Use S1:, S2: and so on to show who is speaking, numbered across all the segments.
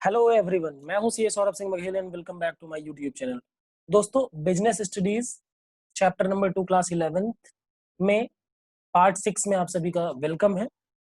S1: Hello everyone, मैं हूं CA Saurabh Singh Baghel and welcome back to my YouTube channel. दोस्तों, business studies chapter number 2 class 11th में part 6 में आप सभी का वेलकम है।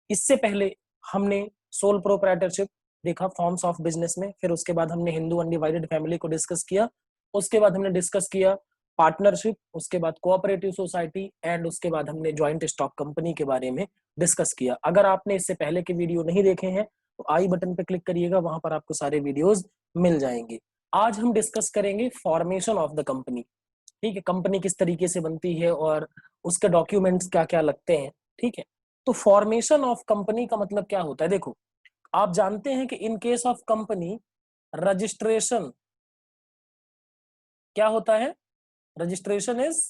S1: इससे पहले हमने सोल प्रोप्राइटरशिप देखा फॉर्म्स ऑफ बिजनेस में, फिर उसके बाद हमने हिंदू अनडिवाइडेड फैमिली को डिस्कस किया, उसके बाद हमने डिस्कस किया पार्टनरशिप, उसके बाद कोऑपरेटिव सोसाइटी एंड उसके बाद हमने ज्वाइंट स्टॉक कंपनी के बारे में डिस्कस किया। अगर आपने इससे पहले के वीडियो नहीं देखे हैं तो आई बटन पे क्लिक करिएगा, वहां पर आपको सारे वीडियोस मिल जाएंगे। आज हम डिस्कस करेंगे फॉर्मेशन ऑफ द कंपनी। ठीक है, कंपनी किस तरीके से बनती है और उसके डॉक्यूमेंट्स क्या क्या लगते हैं। ठीक है, तो फॉर्मेशन ऑफ कंपनी का मतलब क्या होता है। देखो, आप जानते हैं कि in case of company registration क्या होता है। Registration is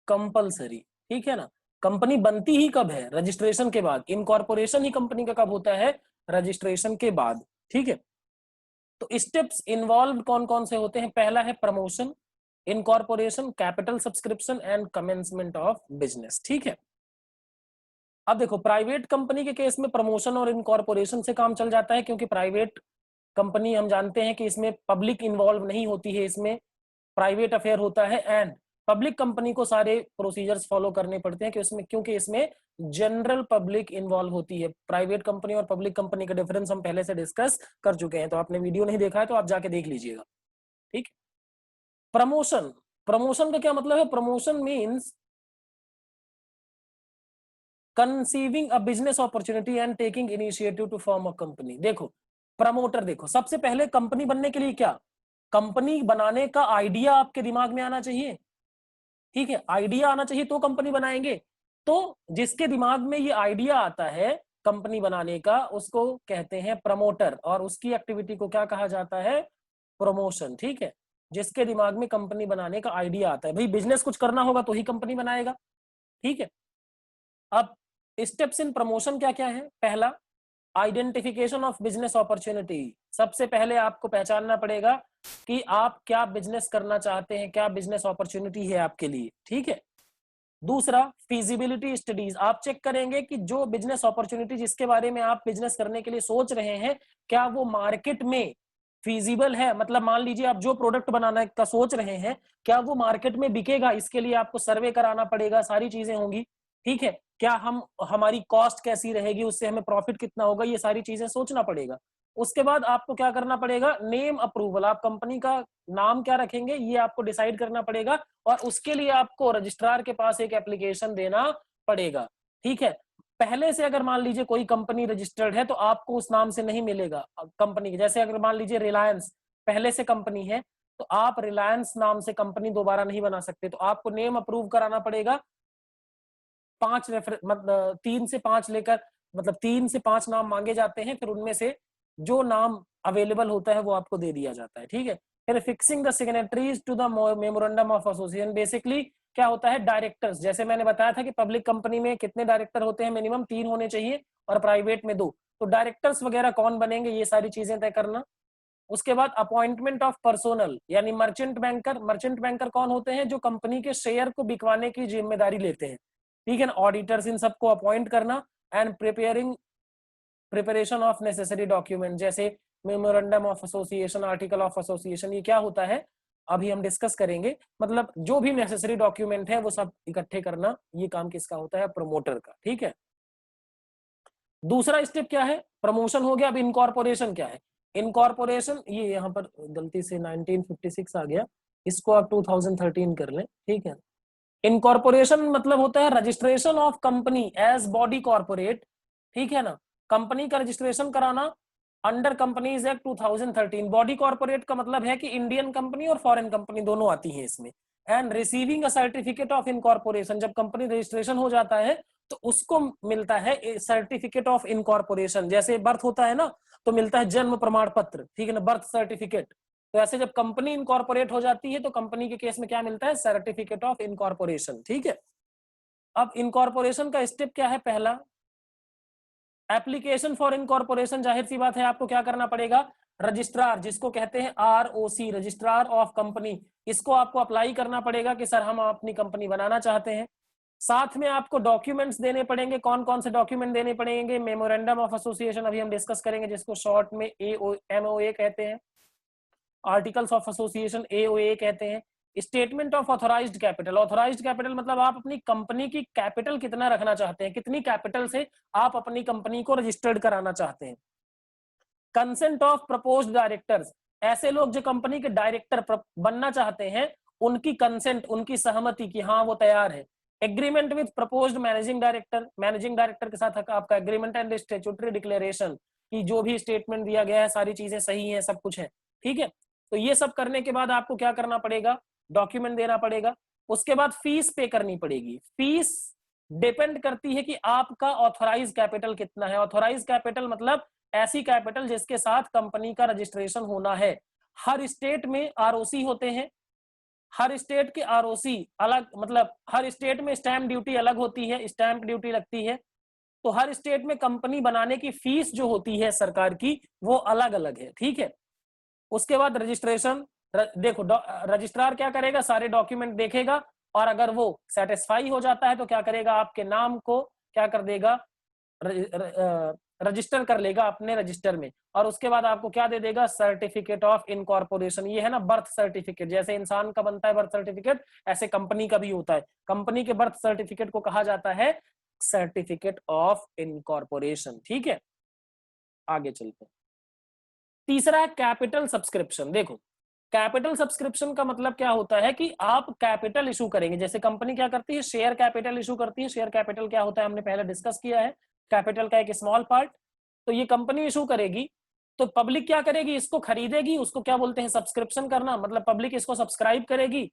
S1: compulsory. ठीक है ना। कंपनी बनती ही कब है? रजिस्ट्रेशन के बाद। इनकॉर्पोरेशन ही कंपनी का कब होता है? रजिस्ट्रेशन के बाद। ठीक है, तो स्टेप्स इन्वॉल्व कौन कौन से होते हैं? पहला है promotion, incorporation, capital subscription and commencement of business. ठीक है, अब देखो प्राइवेट कंपनी के केस में प्रमोशन और इनकॉर्पोरेशन से काम चल जाता है, क्योंकि प्राइवेट कंपनी हम जानते हैं कि इसमें पब्लिक इन्वॉल्व नहीं होती है, इसमें प्राइवेट अफेयर होता है। एंड पब्लिक कंपनी को सारे प्रोसीजर्स फॉलो करने पड़ते हैं कि उसमें, क्योंकि इसमें जनरल पब्लिक इन्वॉल्व होती है। प्राइवेट कंपनी और पब्लिक कंपनी का डिफरेंस हम पहले से डिस्कस कर चुके हैं, तो आपने वीडियो नहीं देखा है तो आप जाके देख लीजिएगा। ठीक। प्रमोशन, प्रमोशन का क्या मतलब है? Promotion means conceiving a business opportunity and taking initiative to form a company. देखो प्रमोटर, देखो सबसे पहले कंपनी बनने के लिए क्या, कंपनी बनाने का आइडिया आपके दिमाग में आना चाहिए। ठीक है, आइडिया आना चाहिए तो कंपनी बनाएंगे। तो जिसके दिमाग में ये आइडिया आता है कंपनी बनाने का, उसको कहते हैं प्रमोटर, और उसकी एक्टिविटी को क्या कहा जाता है? प्रमोशन। ठीक है, जिसके दिमाग में कंपनी बनाने का आइडिया आता है, भाई बिजनेस कुछ करना होगा तो ही कंपनी बनाएगा। ठीक है, अब स्टेप्स इन प्रमोशन क्या क्या है? पहला, आइडेंटिफिकेशन ऑफ बिजनेस अपॉर्चुनिटी। सबसे पहले आपको पहचानना पड़ेगा कि आप क्या बिजनेस करना चाहते हैं, क्या बिजनेस अपॉर्चुनिटी है आपके लिए। ठीक है, दूसरा, फिजिबिलिटी स्टडीज। आप चेक करेंगे कि जो बिजनेस अपॉर्चुनिटी जिसके बारे में आप बिजनेस करने के लिए सोच रहे हैं, क्या वो मार्केट में फिजिबल है। मतलब मान लीजिए आप जो प्रोडक्ट बनाने का सोच रहे हैं, क्या वो मार्केट में बिकेगा। इसके लिए आपको सर्वे कराना पड़ेगा, सारी चीजें होंगी। ठीक है, क्या हम, हमारी कॉस्ट कैसी रहेगी, उससे हमें प्रॉफिट कितना होगा, ये सारी चीजें सोचना पड़ेगा। उसके बाद आपको क्या करना पड़ेगा? Name approval. आप कंपनी का नाम क्या रखेंगे ये आपको डिसाइड करना पड़ेगा, और उसके लिए आपको रजिस्ट्रार के पास एक एप्लीकेशन देना पड़ेगा। ठीक है, पहले से अगर मान लीजिए कोई कंपनी रजिस्टर्ड है तो आपको उस नाम से नहीं मिलेगा कंपनी की। जैसे अगर मान लीजिए रिलायंस पहले से कंपनी है, तो आप रिलायंस नाम से कंपनी दोबारा नहीं बना सकते, तो आपको नेम अप्रूव कराना पड़ेगा। 5 रेफर मतलब 3 से 5 लेकर, मतलब 3 से 5 नाम मांगे जाते हैं, फिर उनमें से जो नाम अवेलेबल होता है वो आपको दे दिया जाता है। ठीक है, फिर fixing the signatories to the memorandum of association. Basically क्या होता है? डायरेक्टर्स। जैसे मैंने बताया था कि पब्लिक कंपनी में कितने डायरेक्टर होते हैं, मिनिमम 3 होने चाहिए, और प्राइवेट में 2। तो डायरेक्टर्स वगैरह कौन बनेंगे, ये सारी चीजें तय करना। उसके बाद अपॉइंटमेंट ऑफ पर्सोनल, यानी मर्चेंट बैंकर। मर्चेंट बैंकर कौन होते हैं? जो कंपनी के शेयर को बिकवाने की जिम्मेदारी लेते हैं। ठीक है ना, ऑडिटर्स, इन सबको अपॉइंट करना। And preparation of necessary document, जैसे memorandum of association, article of association. ये क्या होता है अभी हम डिस्कस करेंगे। मतलब जो भी नेसेसरी डॉक्यूमेंट है वो सब इकट्ठे करना, ये काम किसका होता है? प्रमोटर का। ठीक है, दूसरा स्टेप क्या है? प्रमोशन हो गया। अब इनकॉर्पोरेशन क्या है? इनकॉर्पोरेशन, ये यहाँ पर गलती से 1956 आ गया, इसको आप 2013 कर लें। ठीक है, इनकॉर्पोरेशन मतलब होता है registration of company as body corporate. ठीक है ना, कंपनी का रजिस्ट्रेशन कराना under companies act 2013। Body corporate का मतलब है कि इंडियन कंपनी और फॉरेन कंपनी दोनों आती हैं इसमें। And receiving a certificate of incorporation, जब कंपनी रजिस्ट्रेशन हो जाता है तो उसको मिलता है सर्टिफिकेट ऑफ इनकॉर्पोरेशन। जैसे बर्थ होता है ना, तो मिलता है जन्म प्रमाण पत्र। ठीक है ना, बर्थ सर्टिफिकेट। तो ऐसे जब कंपनी इनकॉर्पोरेट हो जाती है तो कंपनी के केस में क्या मिलता है? Certificate of incorporation. ठीक है, अब इनकॉर्पोरेशन का स्टेप क्या है? पहला, एप्लीकेशन फॉर इनकॉर्पोरेशन। जाहिर सी बात है आपको क्या करना पड़ेगा? रजिस्ट्रार, जिसको कहते हैं आरओसी, रजिस्ट्रार ऑफ कंपनी, इसको आपको अप्लाई करना पड़ेगा कि सर हम अपनी कंपनी बनाना चाहते हैं। साथ में आपको डॉक्यूमेंट्स देने पड़ेंगे। कौन कौन से डॉक्यूमेंट देने पड़ेंगे? मेमोरेंडम ऑफ एसोसिएशन अभी हम डिस्कस करेंगे, जिसको शॉर्ट में MOA कहते हैं। आर्टिकल्स ऑफ एसोसिएशन AOA कहते हैं। Statement of authorised capital, authorised capital मतलब आप अपनी कंपनी की कैपिटल कितना रखना चाहते हैं, कितनी कैपिटल से आप अपनी कंपनी को रजिस्टर्ड कराना चाहते हैं। कंसेंट ऑफ प्रपोज्ड डायरेक्टर्स, ऐसे लोग जो कंपनी के डायरेक्टर बनना चाहते हैं, उनकी कंसेंट, उनकी सहमति कि हाँ वो तैयार है। Agreement with proposed managing director, managing director के साथ आपका एग्रीमेंट एंड स्टैट्यूटरी डिक्लेरेशन कि जो भी स्टेटमेंट दिया गया है सारी चीजें सही हैं, सब कुछ है, ठीक है। तो ये सब करने के बाद आपको क्या करना पड़ेगा? डॉक्यूमेंट देना पड़ेगा। उसके बाद फीस पे करनी पड़ेगी। फीस डिपेंड करती है कि आपका ऑथोराइज कैपिटल कितना है। ऑथोराइज कैपिटल मतलब ऐसी कैपिटल जिसके साथ कंपनी का रजिस्ट्रेशन होना है। हर स्टेट में ROC होते हैं, हर स्टेट के ROC अलग, मतलब हर स्टेट में स्टैंप ड्यूटी अलग होती है, स्टैंप ड्यूटी लगती है। तो हर स्टेट में कंपनी बनाने की फीस जो होती है सरकार की, वो अलग अलग है, ठीक है। उसके बाद रजिस्ट्रेशन, देखो रजिस्ट्रार क्या करेगा? सारे डॉक्यूमेंट देखेगा, और अगर वो सेटिस्फाई हो जाता है तो क्या करेगा? आपके नाम को क्या कर देगा? रजिस्टर कर लेगा अपने रजिस्टर में। और उसके बाद आपको क्या दे देगा? Certificate of incorporation. ये है ना बर्थ सर्टिफिकेट, जैसे इंसान का बनता है बर्थ सर्टिफिकेट, ऐसे कंपनी का भी होता है। कंपनी के बर्थ सर्टिफिकेट को कहा जाता है सर्टिफिकेट ऑफ इनकॉर्पोरेशन, ठीक है। आगे चलते हैं। तीसरा है कैपिटल सब्सक्रिप्शन। देखो कैपिटल सब्सक्रिप्शन का मतलब क्या होता है कि आप कैपिटल इशू करेंगे। जैसे कंपनी क्या करती है? शेयर कैपिटल इशू करती है। शेयर कैपिटल क्या होता है हमने पहले डिस्कस किया है, कैपिटल का एक स्मॉल पार्ट। तो ये कंपनी इशू करेगी, तो पब्लिक क्या करेगी? इसको खरीदेगी। उसको क्या बोलते हैं? सब्सक्रिप्शन करना, मतलब पब्लिक इसको सब्सक्राइब करेगी।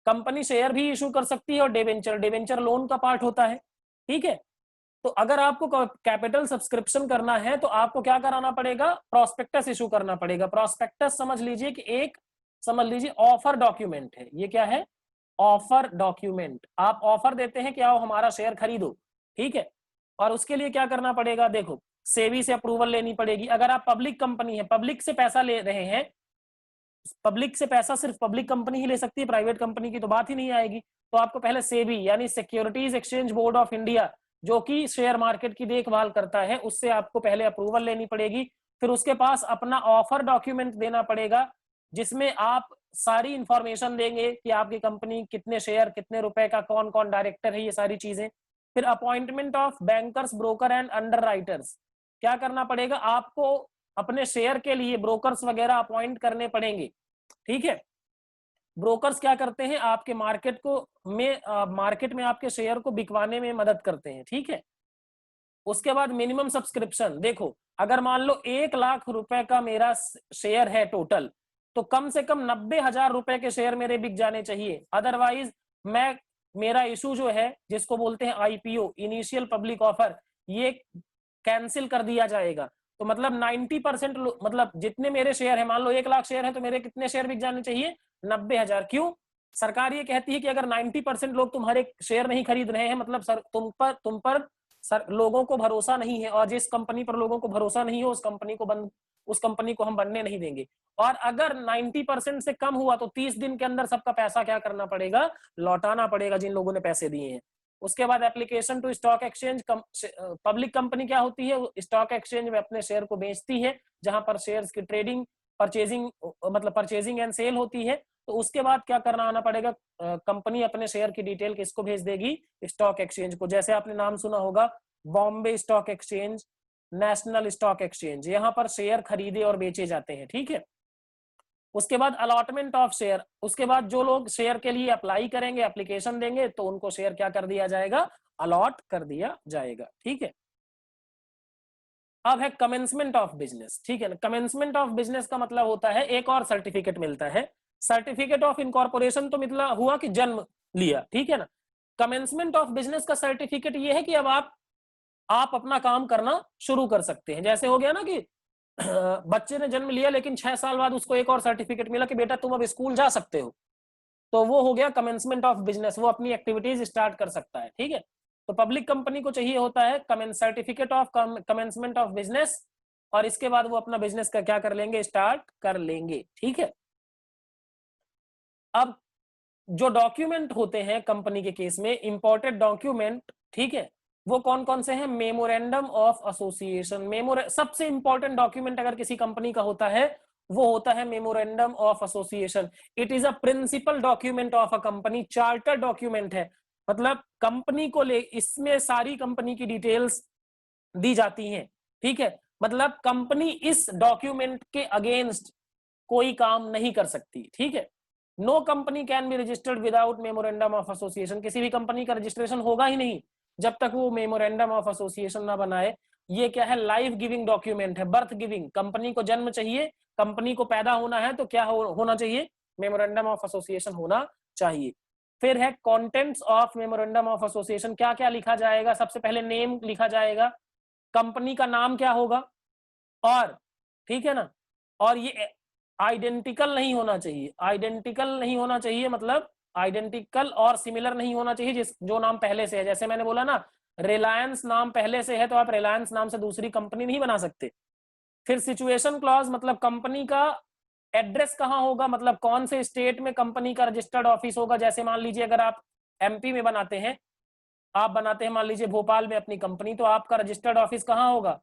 S1: कंपनी शेयर भी इशू कर सकती है, और डिवेंचर, डिवेंचर लोन का पार्ट होता है, ठीक है। तो अगर आपको कैपिटल सब्सक्रिप्शन करना है तो आपको क्या कराना पड़ेगा? प्रोस्पेक्टस इशू करना पड़ेगा। प्रोस्पेक्टस समझ लीजिए कि एक, समझ लीजिए ऑफर डॉक्यूमेंट है। ये क्या है? Offer document. आप ऑफर देते हैं कि आओ हमारा शेयर खरीदो, ठीक है। और उसके लिए क्या करना पड़ेगा? देखो सेबी से अप्रूवल लेनी पड़ेगी। अगर आप पब्लिक कंपनी है, पब्लिक से पैसा ले रहे हैं, पब्लिक से पैसा सिर्फ पब्लिक कंपनी ही ले सकती है, प्राइवेट कंपनी की तो बात ही नहीं आएगी। तो आपको पहले सेबी यानी securities exchange board of India, जो कि शेयर मार्केट की देखभाल करता है, उससे आपको पहले अप्रूवल लेनी पड़ेगी। फिर उसके पास अपना ऑफर डॉक्यूमेंट देना पड़ेगा, जिसमें आप सारी इंफॉर्मेशन देंगे कि आपकी कंपनी कितने शेयर, कितने रुपए का, कौन कौन डायरेक्टर है, ये सारी चीजें। फिर appointment of bankers, broker and under writers, क्या करना पड़ेगा? आपको अपने शेयर के लिए ब्रोकर्स वगैरह अपॉइंट करने पड़ेंगे, ठीक है। ब्रोकर्स क्या करते हैं? आपके मार्केट में आपके शेयर को बिकवाने में मदद करते हैं, ठीक है। उसके बाद मिनिमम सब्सक्रिप्शन। देखो अगर मान लो 1,00,000 रुपए का मेरा शेयर है टोटल, तो कम से कम 90,000 रुपए के शेयर मेरे बिक जाने चाहिए। अदरवाइज मेरा इशू जो है, जिसको बोलते हैं IPO, इनिशियल पब्लिक ऑफर, ये कैंसिल कर दिया जाएगा। तो मतलब 90%, मतलब जितने मेरे शेयर है, मान लो 1,00,000 शेयर है, तो मेरे कितने शेयर बिक जाने चाहिए? 90,000। क्यों? सरकार ये कहती है कि अगर 90% लोग तुम्हारे शेयर नहीं खरीद रहे हैं, मतलब सर तुम पर सर लोगों को भरोसा नहीं है, और जिस कंपनी पर लोगों को भरोसा नहीं है उस कंपनी को हम बनने नहीं देंगे। और अगर 90% से कम हुआ तो 30 दिन के अंदर सबका पैसा क्या करना पड़ेगा? लौटाना पड़ेगा, जिन लोगों ने पैसे दिए हैं। उसके बाद application to stock exchange. Public company क्या होती है? स्टॉक एक्सचेंज में अपने शेयर को बेचती है, जहां पर शेयर्स की ट्रेडिंग, परचेजिंग, मतलब परचेजिंग एंड सेल होती है। तो उसके बाद क्या करना आना पड़ेगा? कंपनी अपने शेयर की डिटेल किसको भेज देगी? स्टॉक एक्सचेंज को। जैसे आपने नाम सुना होगा Bombay stock exchange, national stock exchange, यहाँ पर शेयर खरीदे और बेचे जाते हैं, ठीक है। उसके बाद अलॉटमेंट ऑफ शेयर। उसके बाद जो लोग शेयर के लिए अप्लाई करेंगे, एप्लीकेशन देंगे, तो उनको शेयर क्या कर दिया जाएगा? अलॉट कर दिया जाएगा, ठीक है। अब है कमेंसमेंट ऑफ बिजनेस, ठीक है ना। कमेंसमेंट ऑफ बिजनेस का मतलब होता है एक और सर्टिफिकेट मिलता है, सर्टिफिकेट ऑफ इनकॉर्पोरेशन। तो मतलब हुआ कि जन्म लिया, ठीक है ना। कमेंसमेंट ऑफ बिजनेस का सर्टिफिकेट ये है कि अब आप अपना काम करना शुरू कर सकते हैं। जैसे हो गया ना कि बच्चे ने जन्म लिया, लेकिन 6 साल बाद उसको एक और सर्टिफिकेट मिला कि बेटा तुम अब स्कूल जा सकते हो, तो वो हो गया कमेंसमेंट ऑफ बिजनेस, वो अपनी एक्टिविटीज स्टार्ट कर सकता है, ठीक है। तो पब्लिक कंपनी को चाहिए होता है certificate of commencement of business, और इसके बाद वो अपना बिजनेस का क्या कर लेंगे? स्टार्ट कर लेंगे, ठीक है। अब जो डॉक्यूमेंट होते हैं कंपनी के केस में इंपोर्टेड डॉक्यूमेंट, ठीक है, वो कौन कौन से हैं? Memorandum of association. सबसे इंपॉर्टेंट डॉक्यूमेंट अगर किसी कंपनी का होता है वो होता है memorandum of association. It is a principal document of a company, charter document है, मतलब कंपनी को ले, इसमें सारी कंपनी की डिटेल्स दी जाती हैं, ठीक है। मतलब कंपनी इस डॉक्यूमेंट के अगेंस्ट कोई काम नहीं कर सकती, ठीक है। No company can be registered without memorandum of association. किसी भी कंपनी का रजिस्ट्रेशन होगा ही नहीं जब तक वो मेमोरेंडम ऑफ एसोसिएशन ना बनाए। ये क्या है? लाइफ गिविंग डॉक्यूमेंट है, बर्थ गिविंग। कंपनी को जन्म चाहिए, कंपनी को पैदा होना है तो क्या होना चाहिए? मेमोरेंडम ऑफ एसोसिएशन होना चाहिए। फिर है contents of memorandum of association. क्या क्या लिखा जाएगा? सबसे पहले नेम लिखा जाएगा, कंपनी का नाम क्या होगा, और ठीक है ना, और ये आइडेंटिकल नहीं होना चाहिए। आइडेंटिकल नहीं होना चाहिए मतलब आइडेंटिकल और सिमिलर नहीं होना चाहिए जिस जो नाम पहले से है। जैसे मैंने बोला ना, रिलायंस नाम पहले से है तो आप रिलायंस नाम से दूसरी कंपनी नहीं बना सकते। फिर सिचुएशन क्लॉज, मतलब कंपनी का एड्रेस कहाँ होगा, मतलब कौन से स्टेट में कंपनी का रजिस्टर्ड ऑफिस होगा। जैसे मान लीजिए अगर आप एमपी में बनाते हैं, आप बनाते हैं मान लीजिए भोपाल में अपनी कंपनी, तो आपका रजिस्टर्ड ऑफिस कहाँ होगा?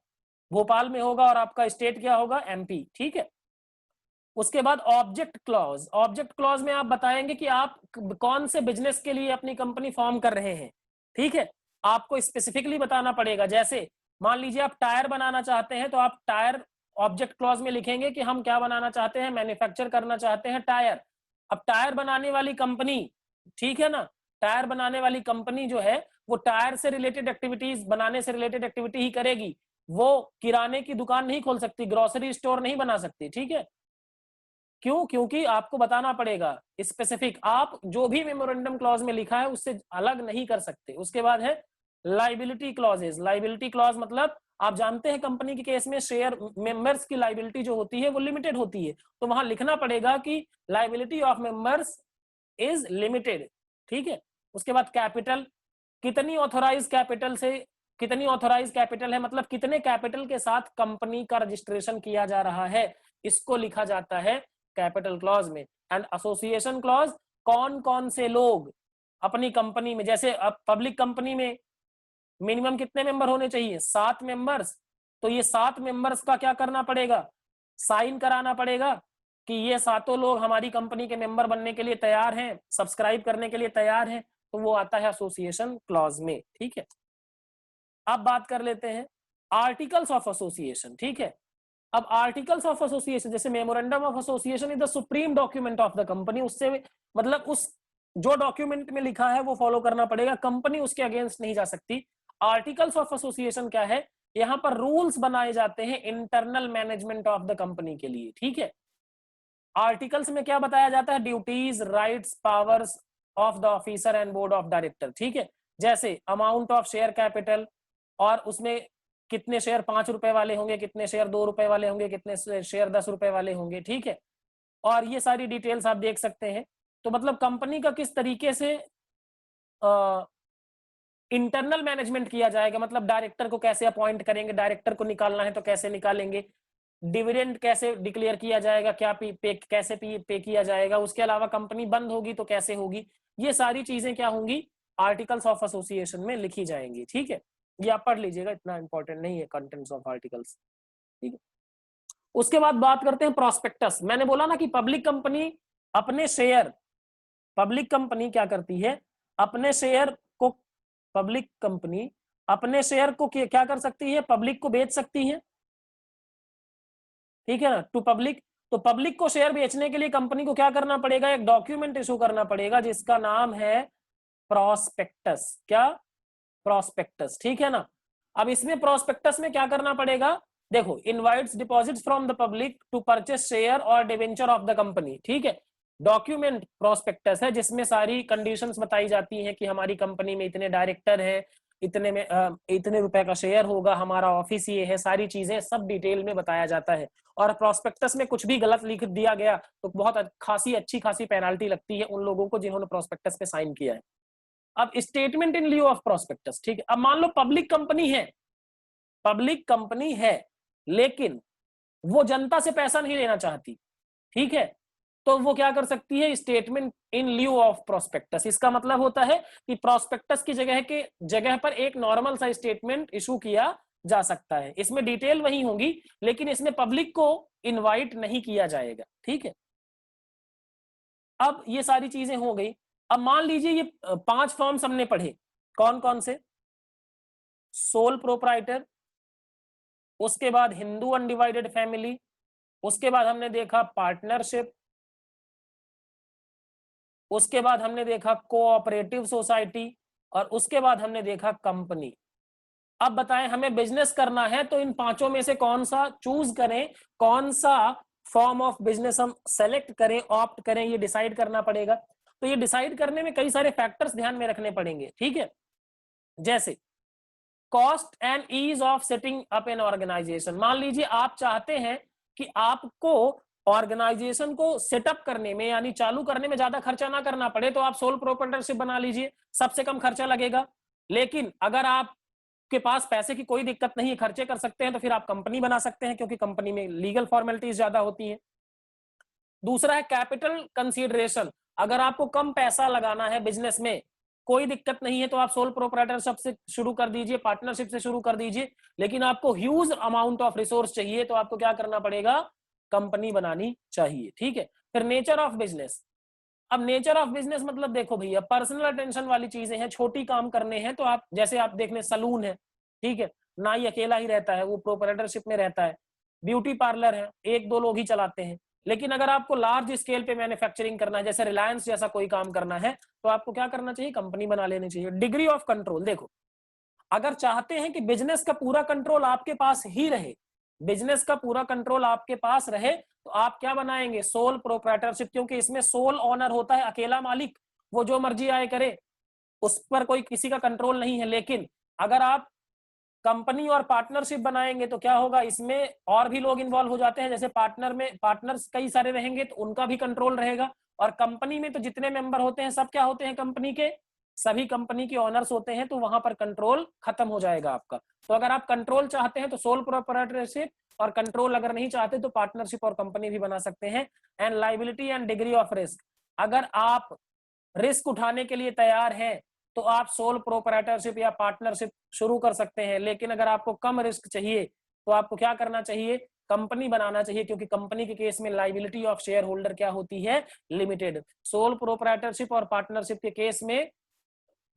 S1: भोपाल में होगा, और आपका स्टेट क्या होगा? एमपी, ठीक है। उसके बाद ऑब्जेक्ट क्लॉज। ऑब्जेक्ट क्लॉज में आप बताएंगे कि आप कौन से बिजनेस के लिए अपनी कंपनी फॉर्म कर रहे हैं, ठीक है। आपको स्पेसिफिकली बताना पड़ेगा। जैसे मान लीजिए आप टायर बनाना चाहते हैं तो आप टायर ऑब्जेक्ट क्लॉज में लिखेंगे कि हम क्या बनाना चाहते हैं? मैन्युफैक्चर करना चाहते हैं टायर। अब टायर बनाने वाली कंपनी, ठीक है ना, टायर बनाने वाली कंपनी जो है वो टायर से रिलेटेड एक्टिविटीज, बनाने से रिलेटेड एक्टिविटी ही करेगी। वो किराने की दुकान नहीं खोल सकती, ग्रोसरी स्टोर नहीं बना सकती, ठीक है। क्यों? क्योंकि आपको बताना पड़ेगा स्पेसिफिक, आप जो भी मेमोरेंडम क्लॉज में लिखा है उससे अलग नहीं कर सकते। उसके बाद है लाइबिलिटी क्लॉजेज। लाइबिलिटी क्लॉज मतलब आप जानते हैं कंपनी के केस में शेयर मेंबर्स की लाइबिलिटी जो होती है वो लिमिटेड होती है, तो वहां लिखना पड़ेगा कि liability of members is limited, ठीक है। उसके बाद कैपिटल, कितनी ऑथोराइज कैपिटल से, कितनी ऑथोराइज कैपिटल है, मतलब कितने कैपिटल के साथ कंपनी का रजिस्ट्रेशन किया जा रहा है, इसको लिखा जाता है कैपिटल क्लॉज में। एंड एसोसिएशन क्लॉज, कौन कौन से लोग अपनी कंपनी में, जैसे अब पब्लिक कंपनी में मिनिमम कितने मेंबर होने चाहिए? 7 मेंबर्स। तो ये 7 मेंबर्स का क्या करना पड़ेगा? साइन कराना पड़ेगा कि ये सातों लोग हमारी कंपनी के मेंबर बनने के लिए तैयार हैं, सब्सक्राइब करने के लिए तैयार हैं, तो वो आता है एसोसिएशन क्लॉज में, ठीक है। अब बात कर लेते हैं आर्टिकल्स ऑफ एसोसिएशन, ठीक है। अब आर्टिकल्स ऑफ एसोसिएशन, जैसे memorandum of association is the supreme document of the company, उससे मतलब उस जो डॉक्यूमेंट में लिखा है वो फॉलो करना पड़ेगा, कंपनी उसके अगेंस्ट नहीं जा सकती। आर्टिकल्स ऑफ एसोसिएशन क्या है? यहाँ पर रूल्स बनाए जाते हैं internal management of the company के लिए, ठीक है। आर्टिकल्स में क्या बताया जाता है? Duties, rights, powers of the officer and board of director, ठीक है। जैसे अमाउंट ऑफ शेयर कैपिटल, और उसमें कितने शेयर 5 रुपए वाले होंगे, कितने शेयर 2 रुपए वाले होंगे, कितने शेयर 10 रुपए वाले होंगे, ठीक है। और ये सारी डिटेल्स आप देख सकते हैं। तो मतलब कंपनी का किस तरीके से इंटरनल मैनेजमेंट किया जाएगा, मतलब डायरेक्टर को कैसे अपॉइंट करेंगे, डायरेक्टर को निकालना है तो कैसे निकालेंगे, डिविडेंड कैसे डिक्लेयर किया जाएगा, क्या कैसे पे किया जाएगा, उसके अलावा कंपनी बंद होगी तो कैसे होगी, ये सारी चीजें क्या होंगी? आर्टिकल्स ऑफ एसोसिएशन में लिखी जाएंगी, ठीक है। ये आप पढ़ लीजिएगा, इतना इंपॉर्टेंट नहीं है कंटेंट्स ऑफ आर्टिकल्स, ठीक है। उसके बाद बात करते हैं प्रोस्पेक्टस। मैंने बोला ना कि पब्लिक कंपनी अपने शेयर, पब्लिक कंपनी क्या करती है? अपने शेयर को, पब्लिक कंपनी अपने शेयर को क्या कर सकती है? पब्लिक को बेच सकती है, ठीक है ना, टू पब्लिक। तो पब्लिक को शेयर बेचने के लिए कंपनी को क्या करना पड़ेगा? एक डॉक्यूमेंट इशू करना पड़ेगा जिसका नाम है प्रोस्पेक्टस। क्या? प्रोस्पेक्टस, ठीक है ना। अब इसमें प्रोस्पेक्टस में क्या करना पड़ेगा? देखो, invites deposits from the public to purchase share और डिवेंचर ऑफ द कंपनी, ठीक है। डॉक्यूमेंट प्रोस्पेक्टस है जिसमें सारी कंडीशंस बताई जाती हैं कि हमारी कंपनी में इतने डायरेक्टर हैं, इतने में इतने रुपए का शेयर होगा, हमारा ऑफिस ये है, सारी चीजें सब डिटेल में बताया जाता है। और प्रोस्पेक्टस में कुछ भी गलत लिख दिया गया तो बहुत खासी अच्छी खासी पेनाल्टी लगती है उन लोगों को जिन्होंने प्रोस्पेक्टस पे साइन किया है। अब statement in lieu of prospectus, ठीक है। अब मान लो पब्लिक कंपनी है, पब्लिक कंपनी है लेकिन वो जनता से पैसा नहीं लेना चाहती, ठीक है। तो वो क्या कर सकती है, statement in lieu of prospectus. इसका मतलब होता है कि प्रोस्पेक्टस की जगह पर एक नॉर्मल सा स्टेटमेंट इशू किया जा सकता है। इसमें डिटेल वही होगी, लेकिन इसमें पब्लिक को इनवाइट नहीं किया जाएगा, ठीक है। अब ये सारी चीजें हो गई। अब मान लीजिए ये 5 फॉर्म्स हमने पढ़े, कौन कौन से? सोल प्रोप्राइटर, उसके बाद हिंदू अनडिवाइडेड फैमिली, उसके बाद हमने देखा पार्टनरशिप, उसके बाद हमने देखा कोऑपरेटिव सोसाइटी, और उसके बाद हमने देखा कंपनी। अब बताएं हमें बिजनेस करना है तो इन पांचों में से कौन सा चूज करें, कौन सा फॉर्म ऑफ बिजनेस हम सेलेक्ट करें, ऑप्ट करें, ये डिसाइड करना पड़ेगा। तो ये डिसाइड करने में कई सारे फैक्टर्स ध्यान में रखने पड़ेंगे, ठीक है। जैसे cost and ease of setting up an organisation. मान लीजिए आप चाहते हैं कि आपको ऑर्गेनाइजेशन को सेटअप करने में यानी चालू करने में ज्यादा खर्चा ना करना पड़े, तो आप सोल प्रोप्राइटरशिप बना लीजिए, सबसे कम खर्चा लगेगा। लेकिन अगर आपके पास पैसे की कोई दिक्कत नहीं है, खर्चे कर सकते हैं, तो फिर आप कंपनी बना सकते हैं, क्योंकि कंपनी में लीगल फॉर्मेलिटीज ज्यादा होती है। दूसरा है कैपिटल कंसीडरेशन। अगर आपको कम पैसा लगाना है बिजनेस में, कोई दिक्कत नहीं है, तो आप सोल प्रोप्राइटरशिप से शुरू कर दीजिए, पार्टनरशिप से शुरू कर दीजिए। लेकिन आपको ह्यूज अमाउंट ऑफ रिसोर्स चाहिए, तो आपको क्या करना पड़ेगा, कंपनी बनानी चाहिए, ठीक है। फिर नेचर ऑफ बिजनेस। अब नेचर ऑफ बिजनेस मतलब देखो भैया, पर्सनल अटेंशन वाली चीजें हैं, छोटी काम करने हैं, तो आप जैसे आप देख लें सलून है, ठीक है, नाई अकेला ही रहता है, वो प्रोप्राइटरशिप में रहता है। ब्यूटी पार्लर है, एक दो लोग ही चलाते हैं। लेकिन अगर आपको लार्ज स्केल पे मैन्युफैक्चरिंग करना है, जैसे रिलायंस जैसा कोई काम करना है, तो आपको क्या करना चाहिए, कंपनी बना लेनी चाहिए। डिग्री ऑफ कंट्रोल देखो, अगर चाहते हैं कि बिजनेस का पूरा कंट्रोल आपके पास ही रहे, बिजनेस का पूरा कंट्रोल आपके पास रहे, तो आप क्या बनाएंगे, सोल प्रोप्राइटरशिप, क्योंकि इसमें सोल ओनर होता है, अकेला मालिक, वो जो मर्जी आए करे, उस पर कोई किसी का कंट्रोल नहीं है। लेकिन अगर आप कंपनी और पार्टनरशिप बनाएंगे तो क्या होगा, इसमें और भी लोग इन्वॉल्व हो जाते हैं, जैसे पार्टनर्स कई सारे रहेंगे तो उनका भी कंट्रोल रहेगा। और कंपनी में तो जितने मेंबर होते हैं सब क्या होते हैं, कंपनी के सभी कंपनी के ओनर्स होते हैं, तो वहां पर कंट्रोल खत्म हो जाएगा आपका। तो अगर आप कंट्रोल चाहते हैं तो सोल प्रोप्राइटरशिप, और कंट्रोल अगर नहीं चाहते तो पार्टनरशिप और कंपनी भी बना सकते हैं। And liability and degree of risk, अगर आप रिस्क उठाने के लिए तैयार हैं तो आप सोल प्रोप्राइटरशिप या पार्टनरशिप शुरू कर सकते हैं। लेकिन अगर आपको कम रिस्क चाहिए तो आपको क्या करना चाहिए, कंपनी बनाना चाहिए, क्योंकि कंपनी के केस में लाइबिलिटी ऑफ शेयर होल्डर क्या होती है, लिमिटेड। सोल प्रोप्राइटरशिप और पार्टनरशिप के केस में,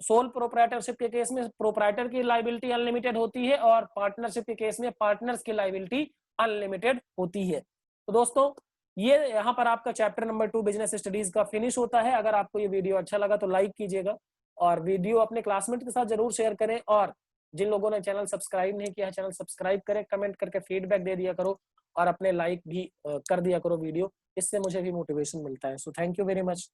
S1: सोल प्रोप्राइटरशिप के केस में प्रोप्राइटर की लाइबिलिटी अनलिमिटेड होती है, और पार्टनरशिप के केस में पार्टनर्स की लाइबिलिटी अनलिमिटेड होती है। तो दोस्तों, ये यहाँ पर आपका चैप्टर नंबर 2 बिजनेस स्टडीज का फिनिश होता है। अगर आपको ये वीडियो अच्छा लगा तो लाइक कीजिएगा, और वीडियो अपने क्लासमेट के साथ जरूर शेयर करें। और जिन लोगों ने चैनल सब्सक्राइब नहीं किया है, चैनल सब्सक्राइब करें, कमेंट करके फीडबैक दे दिया करो, और अपने लाइक भी कर दिया करो वीडियो, इससे मुझे भी मोटिवेशन मिलता है। So thank you very much.